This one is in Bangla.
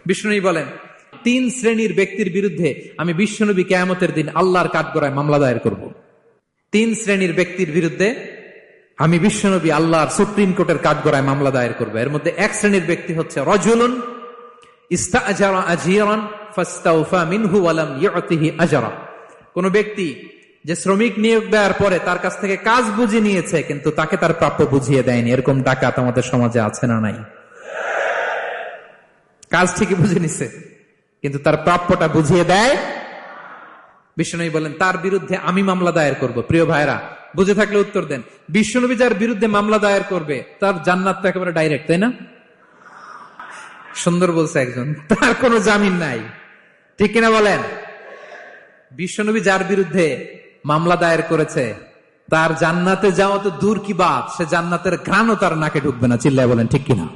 বিষ্ণুনবী বলেন, 3 শ্রেণীর ব্যক্তির বিরুদ্ধে আমি বিশ্বনবী কিয়ামতের দিন আল্লাহর কাঠগড়ায় মামলা দায়ের করব। 3 শ্রেণীর ব্যক্তির বিরুদ্ধে আমি বিশ্বনবী আল্লাহর সুপ্রিম কোর্টের কাঠগড়ায় মামলা দায়ের করব। এর মধ্যে 1 শ্রেণীর ব্যক্তি হচ্ছে রাজুলুন ইস্তাআজারা আজীরান ফাস্তাওফা মিনহু ওয়া লাম ইউতিহি আজরা। কোন ব্যক্তি যে শ্রমিক নিয়োগ দেওয়ার পরে তার কাছ থেকে কাজ বুঝে নিয়েছে কিন্তু তাকে তার প্রাপ্য বুঝিয়ে দেয়নি। এরকম ডাকাত আমাদের সমাজে আছে না নাই? কাজ ঠিকই বুঝে নিছে কিন্তু তার প্রাপ্যটা বুঝিয়ে দেয়। বিশ্বনবী বলেন তার বিরুদ্ধে আমি মামলা দায়ের করব। প্রিয় ভাইরা, বুঝে থাকলে উত্তর দেন। বিশ্বনবী যার বিরুদ্ধে মামলা দায়ের করবে তার জান্নাত তো একেবারে ডাইরেক্ট, তাই না? সুন্দর বলছে একজন, তার কোনো জামিন নাই। ঠিক কিনা বলেন? বিশ্বনবী যার বিরুদ্ধে মামলা দায়ের করেছে তার জান্নাতে যাওয়া তো দূর কি বাত, সে জান্নাতের ঘ্রাণও তার নাকে ঢুকবে না। চিল্লায় বলেন ঠিক কিনা?